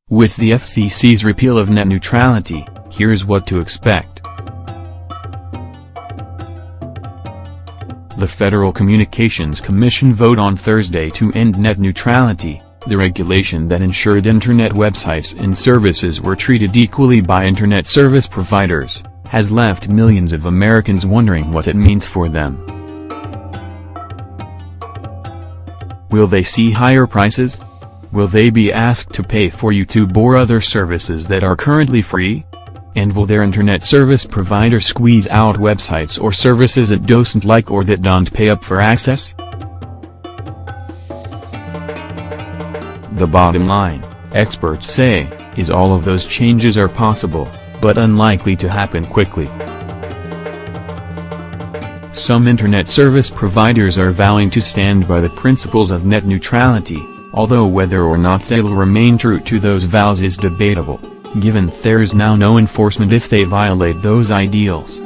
With the FCC's repeal of net neutrality, here's what to expect. The Federal Communications Commission vote on Thursday to end net neutrality, the regulation that ensured Internet websites and services were treated equally by Internet service providers, has left millions of Americans wondering what it means for them. Will they see higher prices? Will they be asked to pay for YouTube or other services that are currently free? And will their Internet service provider squeeze out websites or services it doesn't like or that don't pay up for access? The bottom line, experts say, is all of those changes are possible, but unlikely to happen quickly. Some Internet service providers are vowing to stand by the principles of net neutrality, although whether or not they'll remain true to those vows is debatable, given there's now no enforcement if they violate those ideals.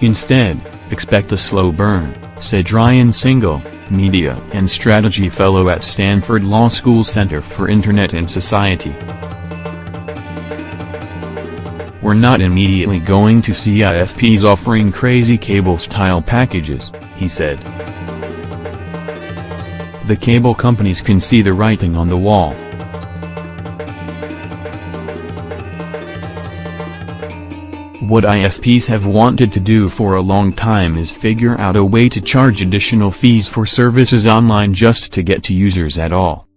Instead, expect a slow burn, said Ryan Singal, Media and Strategy Fellow at Stanford Law School Center for Internet and Society. We're not immediately going to see ISPs offering crazy cable-style packages, he said. The cable companies can see the writing on the wall. What ISPs have wanted to do for a long time is figure out a way to charge additional fees for services online just to get to users at all.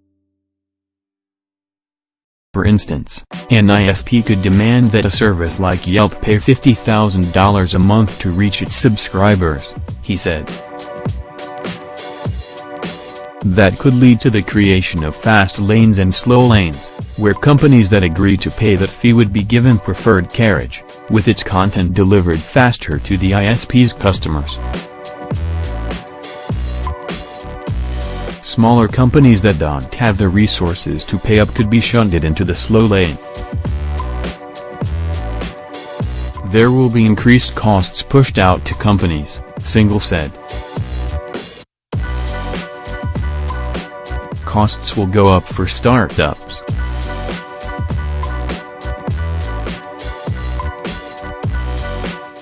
For instance, an ISP could demand that a service like Yelp pay $50,000 a month to reach its subscribers, he said. That could lead to the creation of fast lanes and slow lanes, where companies that agree to pay that fee would be given preferred carriage, with its content delivered faster to the ISP's customers. Smaller companies that don't have the resources to pay up could be shunted into the slow lane. There will be increased costs pushed out to companies, Singal said. Costs will go up for startups.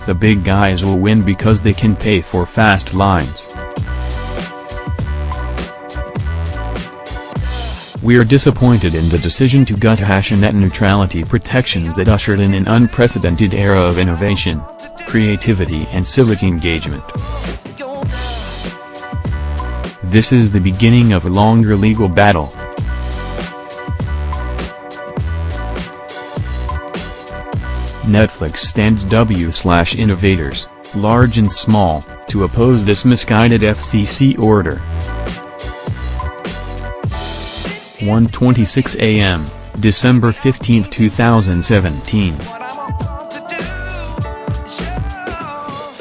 The big guys will win because they can pay for fast lines. We're disappointed in the decision to gut net neutrality protections that ushered in an unprecedented era of innovation, creativity and civic engagement. This is the beginning of a longer legal battle. Netflix stands W/innovators, large and small, to oppose this misguided FCC order. 1:26 a.m., December 15, 2017.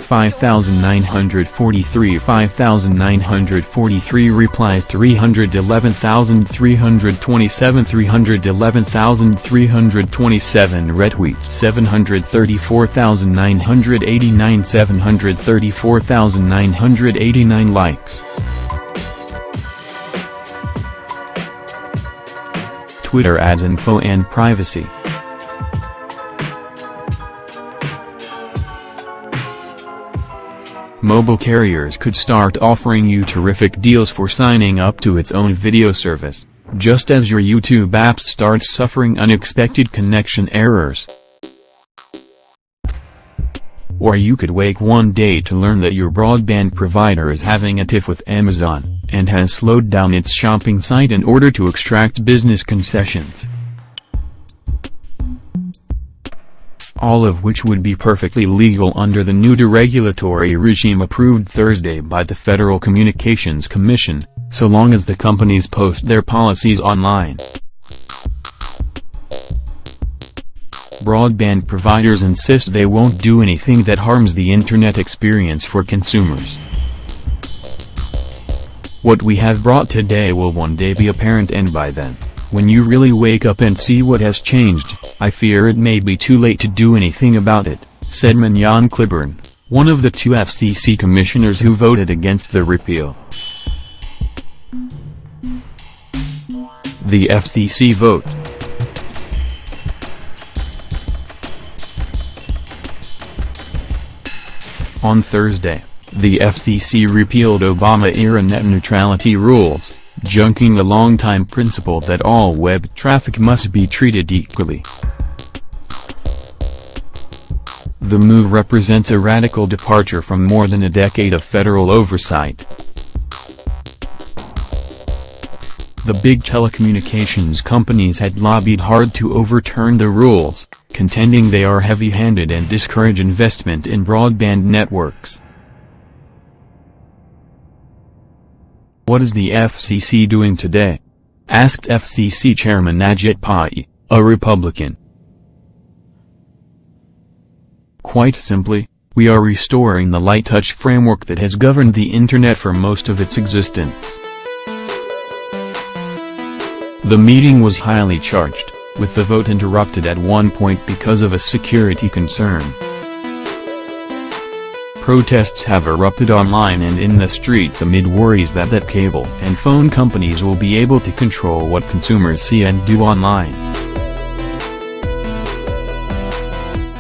5,943 replies 311,327 311,327 retweets 734,989 734,989 likes. Twitter adds info and privacy. Mobile carriers could start offering you terrific deals for signing up to its own video service, just as your YouTube app starts suffering unexpected connection errors. Or you could wake one day to learn that your broadband provider is having a tiff with Amazon, and has slowed down its shopping site in order to extract business concessions. All of which would be perfectly legal under the new deregulatory regime approved Thursday by the Federal Communications Commission, so long as the companies post their policies online. Broadband providers insist they won't do anything that harms the Internet experience for consumers. What we have brought today will one day be apparent, and by then, When you really wake up and see what has changed, I fear it may be too late to do anything about it, said Mignon Cliburn, one of the two FCC commissioners who voted against the repeal. The FCC vote. On Thursday, the FCC repealed Obama-era net neutrality rules, junking the long-time principle that all web traffic must be treated equally. The move represents a radical departure from more than a decade of federal oversight. The big telecommunications companies had lobbied hard to overturn the rules, contending they are heavy-handed and discourage investment in broadband networks. What is the FCC doing today? Asked FCC Chairman K.N.B.T, a Republican. Quite simply, we are restoring the light touch framework that has governed the Internet for most of its existence. The meeting was highly charged, with the vote interrupted at one point because of a security concern. Protests have erupted online and in the streets amid worries that cable and phone companies will be able to control what consumers see and do online.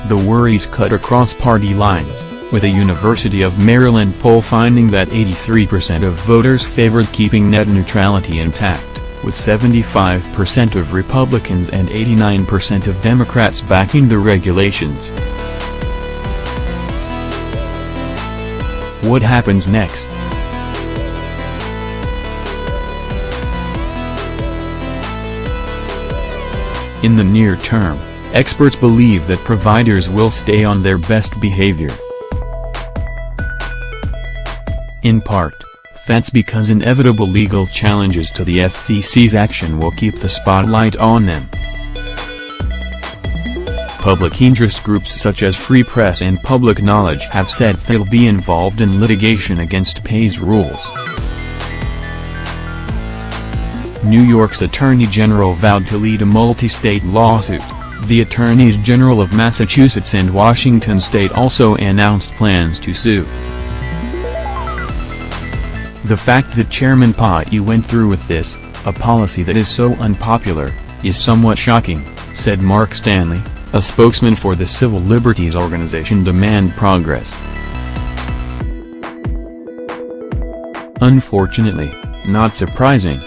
The worries cut across party lines, with a University of Maryland poll finding that 83% of voters favored keeping net neutrality intact, with 75% of Republicans and 89% of Democrats backing the regulations. What happens next? In the near term, experts believe that providers will stay on their best behavior. In part, that's because inevitable legal challenges to the FCC's action will keep the spotlight on them. Public interest groups such as Free Press and Public Knowledge have said they'll be involved in litigation against Pay's rules. New York's Attorney General vowed to lead a multi-state lawsuit. The Attorneys General of Massachusetts and Washington State also announced plans to sue. The fact that Chairman K.N.B.T went through with this, a policy that is so unpopular, is somewhat shocking, said Mark Stanley, a spokesman for the civil liberties organization Demand Progress. Unfortunately, not surprising,